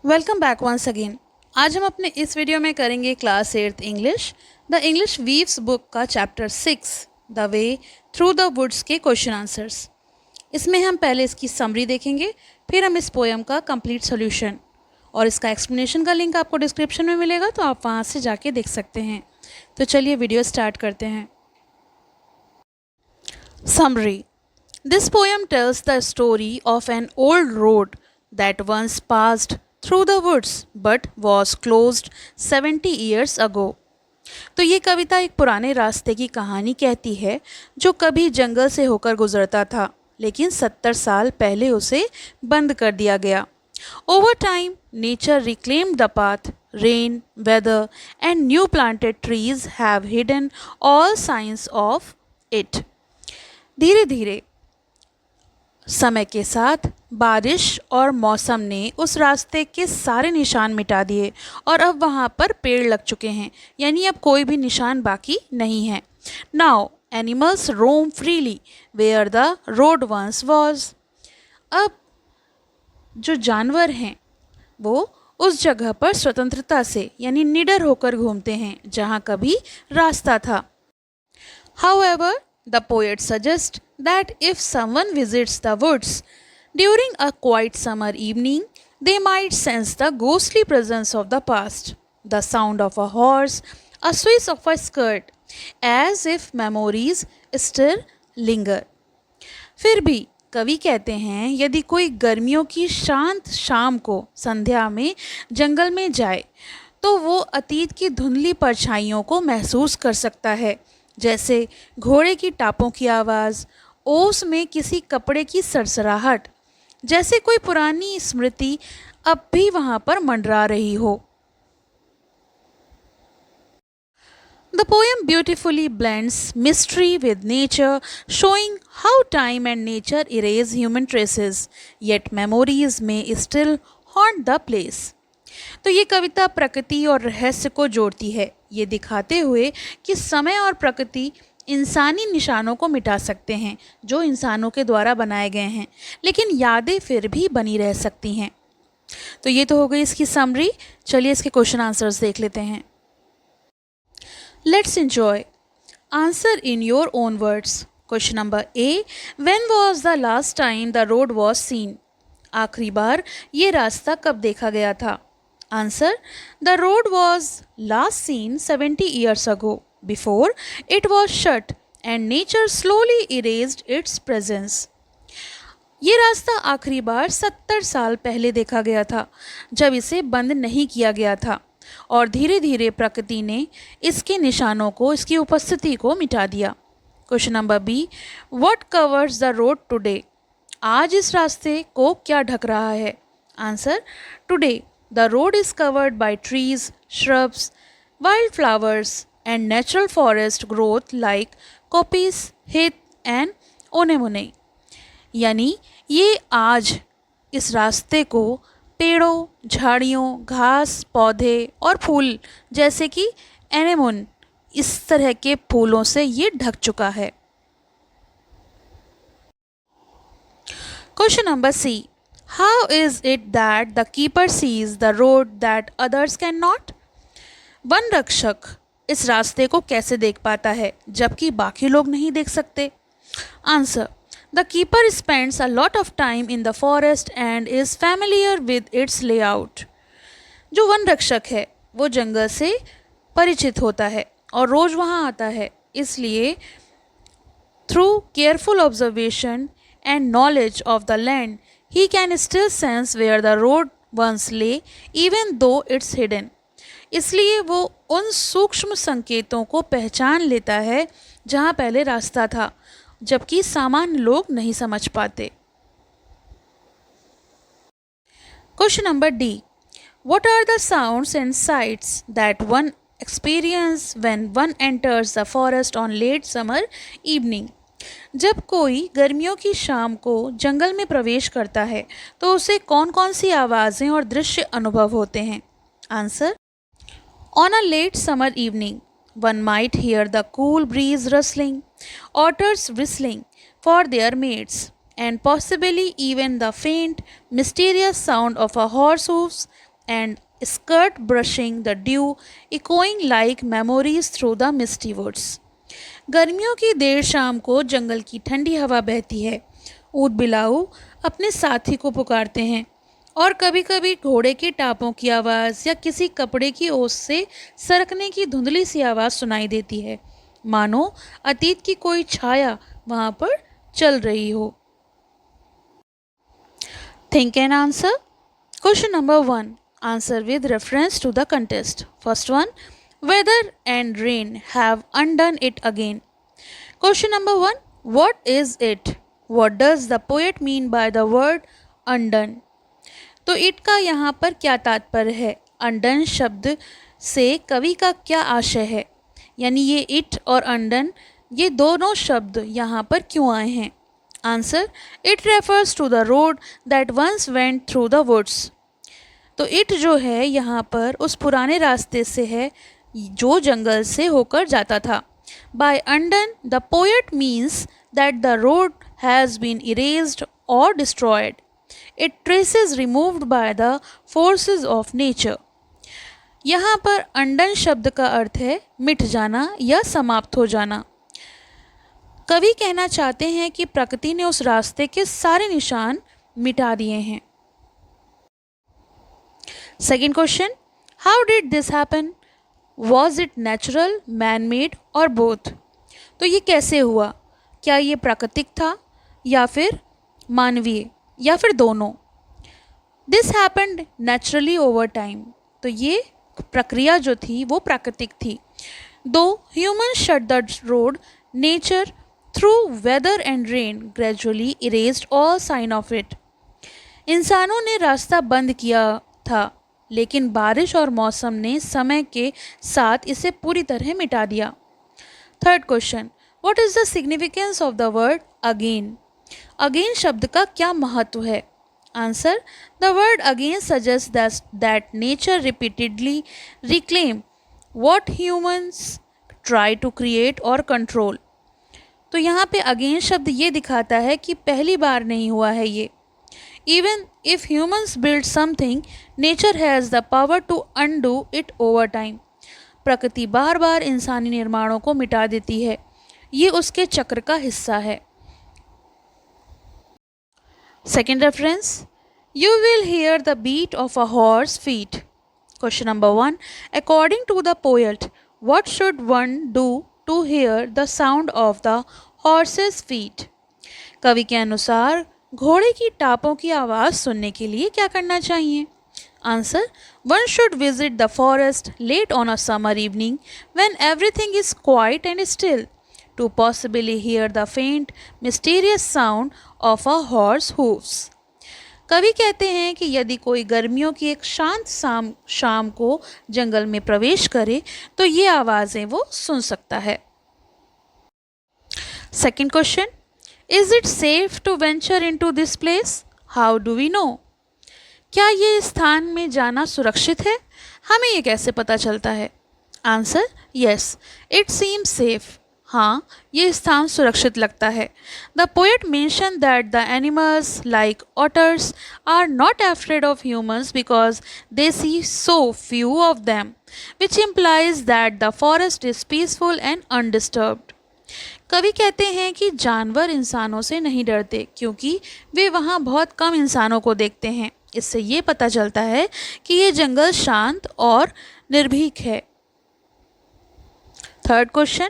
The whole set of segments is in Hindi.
Welcome back once again. आज हम अपने इस वीडियो में करेंगे class 8th English the English weaves book का chapter 6 the way through the woods के क्वेश्चन आंसर्स। इसमें हम पहले इसकी समरी देखेंगे, फिर हम इस पोएम का कंप्लीट सॉल्यूशन और इसका एक्सप्लेनेशन का लिंक आपको डिस्क्रिप्शन में मिलेगा, तो आप वहाँ से जाके देख सकते हैं। तो चलिए वीडियो स्टार्ट करते हैं। Summary. This poem tells the story of an old road that once passed through the woods but was closed 70 years ago. तो ये कविता एक पुराने रास्ते की कहानी कहती है जो कभी जंगल से होकर गुजरता था, लेकिन 70 साल पहले उसे बंद कर दिया गया। Over time, nature reclaimed the path. Rain, weather, and new planted trees have hidden all signs of it. धीरे धीरे समय के साथ बारिश और मौसम ने उस रास्ते के सारे निशान मिटा दिए और अब वहाँ पर पेड़ लग चुके हैं, यानी अब कोई भी निशान बाकी नहीं है। Now animals roam freely where the road once was. अब जो जानवर हैं वो उस जगह पर स्वतंत्रता से यानी निडर होकर घूमते हैं जहाँ कभी रास्ता था। However, the poet suggests that if someone visits the woods during a quiet summer evening, they might sense the ghostly presence of the past, the sound of a horse, a swish of a skirt, as if memories still linger. फिर भी कवि कहते हैं यदि कोई गर्मियों की शांत शाम को संध्या में जंगल में जाए तो वो अतीत की धुंधली परछाइयों को महसूस कर सकता है, जैसे घोड़े की टापों की आवाज़, ओस में किसी कपड़े की सरसराहट, जैसे कोई पुरानी स्मृति अब भी वहाँ पर मंडरा रही हो। The poem beautifully blends mystery with nature, showing how time and nature erase human traces, yet memories may still haunt the place. तो ये कविता प्रकृति और रहस्य को जोड़ती है, ये दिखाते हुए कि समय और प्रकृति इंसानी निशानों को मिटा सकते हैं जो इंसानों के द्वारा बनाए गए हैं, लेकिन यादें फिर भी बनी रह सकती हैं। तो ये तो हो गई इसकी समरी। चलिए इसके क्वेश्चन आंसर्स देख लेते हैं। Let's enjoy. Answer in your own words. Question number A. When was the last time the road was seen? आखिरी बार ये रास्ता कब देखा गया था? Answer. The road was last seen 70 years ago. Before it was shut and nature slowly erased its presence. ये रास्ता आखिरी बार 70 साल पहले देखा गया था, जब इसे बंद नहीं किया गया था और धीरे धीरे प्रकृति ने इसके निशानों को, इसकी उपस्थिति को मिटा दिया। Question number B. What covers the road today? आज इस रास्ते को क्या ढक रहा है? Answer. Today the road is covered by trees, shrubs, wild flowers and natural forest growth like coppice, heath and anemone. यानी ये आज इस रास्ते को पेड़ों, झाड़ियों, घास, पौधे और फूल जैसे कि एनेमोन, इस तरह के फूलों से ये ढक चुका है। Question number C. How is it that the keeper sees the road that others can not? वन रक्षक इस रास्ते को कैसे देख पाता है जबकि बाकी लोग नहीं देख सकते? Answer. The keeper spends a lot of time in the forest and is familiar with its layout. जो वन रक्षक है वो जंगल से परिचित होता है और रोज़ वहाँ आता है, इसलिए through careful observation and knowledge of the land, he can still sense where the road once lay, even though it's hidden. इसलिए वो उन सूक्ष्म संकेतों को पहचान लेता है जहाँ पहले रास्ता था, जबकि सामान्य लोग नहीं समझ पाते। Question number D. What are the sounds and sights that one experiences when one enters the forest on late summer evening? जब कोई गर्मियों की शाम को जंगल में प्रवेश करता है तो उसे कौन कौन सी आवाज़ें और दृश्य अनुभव होते हैं? Answer. On a late summer evening one might hear the cool breeze rustling, otters whistling for their mates, and possibly even the faint, mysterious sound of a horse hoofs and skirt brushing the dew, echoing like memories through the misty woods. गर्मियों की देर शाम को जंगल की ठंडी हवा बहती है, ऊद बिलाऊ अपने साथी को पुकारते हैं और कभी कभी घोड़े के टापों की आवाज़ या किसी कपड़े की ओस से सरकने की धुंधली सी आवाज़ सुनाई देती है, मानो अतीत की कोई छाया वहाँ पर चल रही हो. Think and answer. Question number 1. Answer with reference to the contest. First one, weather and rain have undone it again. Question number 1. What is it? What does the poet mean by the word undone? तो इट का यहाँ पर क्या तात्पर्य है? अनडन शब्द से कवि का क्या आशय है? यानी ये इट और अनडन ये दोनों शब्द यहाँ पर क्यों आए हैं? Answer, it refers to the road that once went through the woods. तो इट जो है यहाँ पर उस पुराने रास्ते से है जो जंगल से होकर जाता था. By undone the poet means that the road has been erased और destroyed. It traces removed by the forces of nature. यहाँ पर अनडन शब्द का अर्थ है मिट जाना या समाप्त हो जाना. कवि कहना चाहते हैं कि प्रकृति ने उस रास्ते के सारे निशान मिटा दिए हैं. Second question, how did this happen? Was it natural, man made और बोथ? तो ये कैसे हुआ? क्या ये प्राकृतिक था या फिर मानवीय या फिर दोनों? This happened naturally over time. तो ये प्रक्रिया जो थी वो प्राकृतिक थी. दो human shut the road, nature through weather and rain gradually erased all sign of it. इंसानों ने रास्ता बंद किया था, लेकिन बारिश और मौसम ने समय के साथ इसे पूरी तरह मिटा दिया. Third question, what is the significance of the word again? Again शब्द का क्या महत्व है? Answer, the word again suggest that nature repeatedly reclaim what humans try to create और कंट्रोल. तो यहाँ पे अगेन शब्द ये दिखाता है कि पहली बार नहीं हुआ है ये. Even if humans build something, nature has the power to undo it over time. प्रकृति बार बार इंसानी निर्माणों को मिटा देती है, ये उसके चक्र का हिस्सा है. Second reference, you will hear the beat of a horse feet. Question number 1, according to the poet, what should one do to hear the sound of the horse's feet? कवि के अनुसार घोड़े की टापों की आवाज़ सुनने के लिए क्या करना चाहिए? Answer, one should visit the forest late on a summer evening when everything is quiet and still to possibly hear the faint mysterious sound of a horse hooves. कवि कहते हैं कि यदि कोई गर्मियों की एक शांत शाम को जंगल में प्रवेश करे तो ये आवाज़ें वो सुन सकता है. Second question, is it safe to venture into this place? How do we know? क्या ये स्थान में जाना सुरक्षित है? हमें ये कैसे पता चलता है? Answer, yes, it seems safe. हाँ, ये स्थान सुरक्षित लगता है. The poet mention that the animals like otters are not afraid of humans because they see so few of them, which implies that the forest is peaceful and undisturbed. कवि कहते हैं कि जानवर इंसानों से नहीं डरते क्योंकि वे वहाँ बहुत कम इंसानों को देखते हैं. इससे ये पता चलता है कि ये जंगल शांत और निर्भीक है. Third question,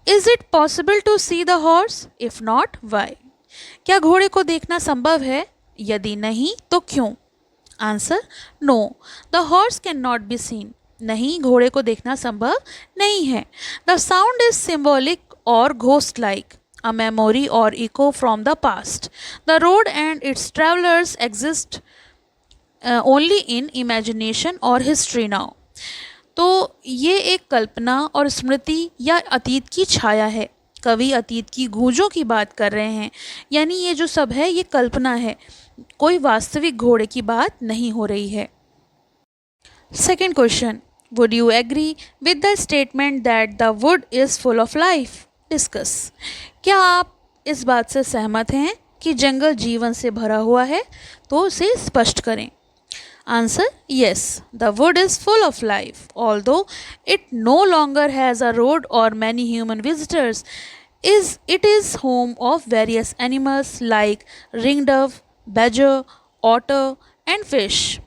is it possible to see the horse? If not, why? क्या घोड़े को देखना संभव है? यदि नहीं तो क्यों? Answer, no, the horse can not be seen. नहीं, घोड़े को देखना संभव नहीं है. The sound is symbolic or ghost-like, a memory or echo from the past. The road and its travelers exist only in imagination or history now. तो ये एक कल्पना और स्मृति या अतीत की छाया है. कवि अतीत की गूंजों की बात कर रहे हैं, यानी ये जो सब है ये कल्पना है, कोई वास्तविक घोड़े की बात नहीं हो रही है. Second question, would you agree with the statement that the wood is full of life? Discuss. क्या आप इस बात से सहमत हैं कि जंगल जीवन से भरा हुआ है? तो उसे स्पष्ट करें. Answer: yes, the wood is full of life. Although it no longer has a road or many human visitors, it is home of various animals like ringdove, badger, otter and fish.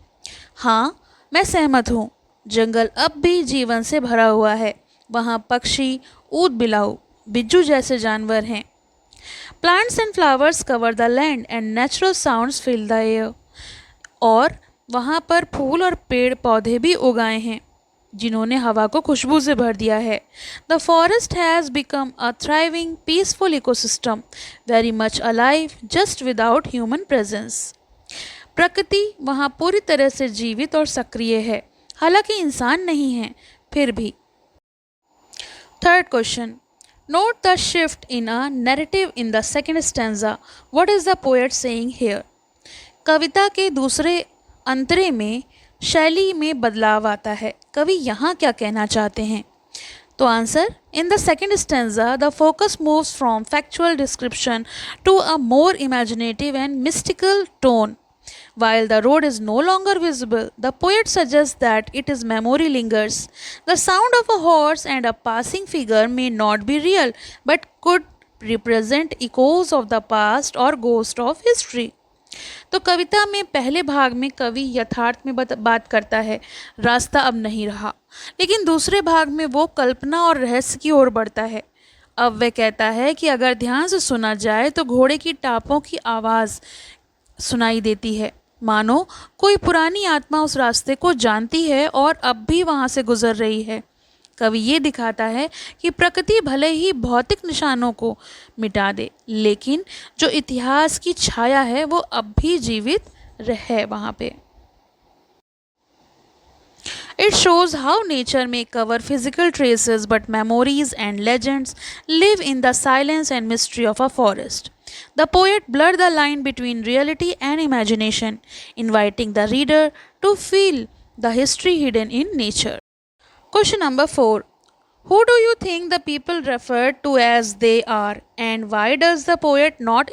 हाँ, मैं सहमत हूँ। जंगल अब भी जीवन से भरा हुआ है। वहाँ पक्षी, ऊद बिलाऊ, बिज्जू जैसे जानवर हैं। Plants and flowers cover the land and natural sounds fill the air. और वहाँ पर फूल और पेड़ पौधे भी उगाए हैं जिन्होंने हवा को खुशबू से भर दिया है। The forest has become a thriving peaceful ecosystem, very much alive just without human presence. प्रकृति वहाँ पूरी तरह से जीवित और सक्रिय है, हालांकि इंसान नहीं है, फिर भी। Third question, note the shift in a narrative in the second stanza. What is the poet saying here? कविता के दूसरे अंतरे में शैली में बदलाव आता है। कवि यहाँ क्या कहना चाहते हैं? तो answer: in the second stanza the focus moves from factual description to a more imaginative and mystical tone. While the road is no longer visible, the poet suggests that its memory lingers. The sound of a horse and a passing figure may not be real, but could represent echoes of the past or ghost of history. तो कविता में पहले भाग में कवि यथार्थ में बात करता है, रास्ता अब नहीं रहा, लेकिन दूसरे भाग में वो कल्पना और रहस्य की ओर बढ़ता है। अब वह कहता है कि अगर ध्यान से सुना जाए तो घोड़े की टापों की आवाज़ सुनाई देती है, मानो कोई पुरानी आत्मा उस रास्ते को जानती है और अब भी वहाँ से गुजर रही है। कवि ये दिखाता है कि प्रकृति भले ही भौतिक निशानों को मिटा दे, लेकिन जो इतिहास की छाया है वो अब भी जीवित है वहाँ पे। It shows how nature may cover physical traces, but memories and legends live in the silence and mystery of a forest. The poet blurred the line between reality and imagination, inviting the reader to feel the history hidden in nature. Question number 4. Who do you think the people referred to as they are, and why does the poet not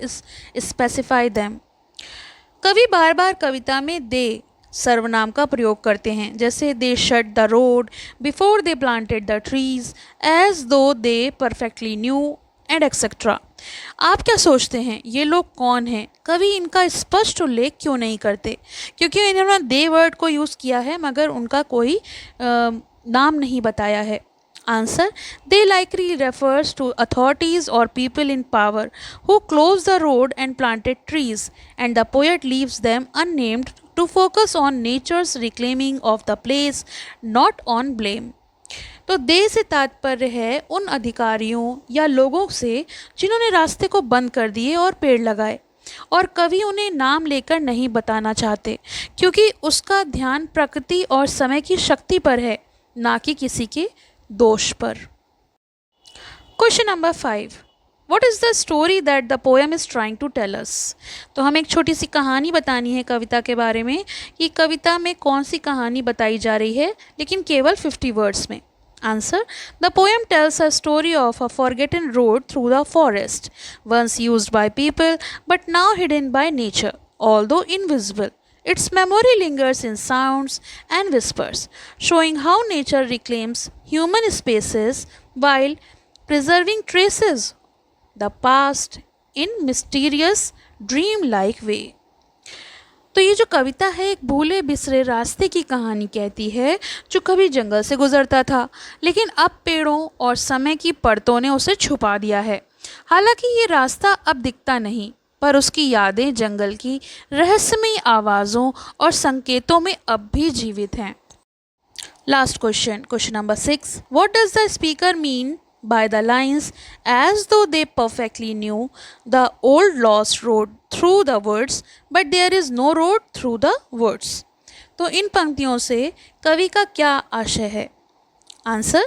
specify them? कवि बार बार कविता में दे सर्वनाम का प्रयोग करते हैं, जैसे they shut the road before they planted the trees, as though they perfectly new and etcetera. आप क्या सोचते हैं, ये लोग कौन हैं? कवि इनका स्पष्ट उल्लेख क्यों नहीं करते? क्योंकि इन्होंने दे वर्ड को यूज़ किया है मगर उनका कोई नाम नहीं बताया है। Answer: they likely refers to authorities or people in power who closed the road and planted trees, and the poet leaves them unnamed to focus on nature's reclaiming of the place, not on blame. तो दे से तात्पर्य है उन अधिकारियों या लोगों से जिन्होंने रास्ते को बंद कर दिए और पेड़ लगाए, और कवि उन्हें नाम लेकर नहीं बताना चाहते क्योंकि उसका ध्यान प्रकृति और समय की शक्ति पर है, ना कि किसी के दोष पर। Question number 5. What is the story that the poem is trying to tell us? तो हमें एक छोटी सी कहानी बतानी है कविता के बारे में कि कविता में कौन सी कहानी बताई जा रही है, लेकिन केवल 50 वर्ड्स में। Answer: the poem tells a story of a forgotten road through the forest, once used by people but now hidden by nature, although invisible. Its memory lingers in sounds and whispers, showing how nature reclaims human spaces while preserving traces the past in mysterious dream-like way. तो ये जो कविता है एक भूले बिसरे रास्ते की कहानी कहती है जो कभी जंगल से गुजरता था, लेकिन अब पेड़ों और समय की परतों ने उसे छुपा दिया है। हालांकि ये रास्ता अब दिखता नहीं, पर उसकी यादें जंगल की रहस्यमयी आवाज़ों और संकेतों में अब भी जीवित हैं। Last question, question number 6. What does the speaker mean by the lines as though they perfectly knew the old lost road through the woods, but there is no road through the woods? तो इन पंक्तियों से कवि का क्या आशय है? Answer: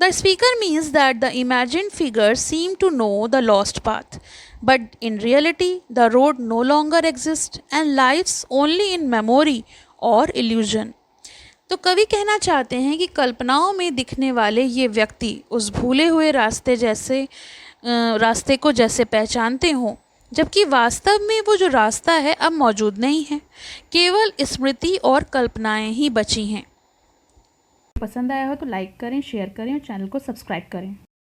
the speaker means that the imagined figures seem to know the lost path, but in reality the road no longer exists and lies only in memory or illusion. तो कवि कहना चाहते हैं कि कल्पनाओं में दिखने वाले ये व्यक्ति उस भूले हुए रास्ते को जैसे पहचानते हों, जबकि वास्तव में वो जो रास्ता है अब मौजूद नहीं है, केवल स्मृति और कल्पनाएं ही बची हैं। पसंद आया हो तो लाइक करें, शेयर करें और चैनल को सब्सक्राइब करें।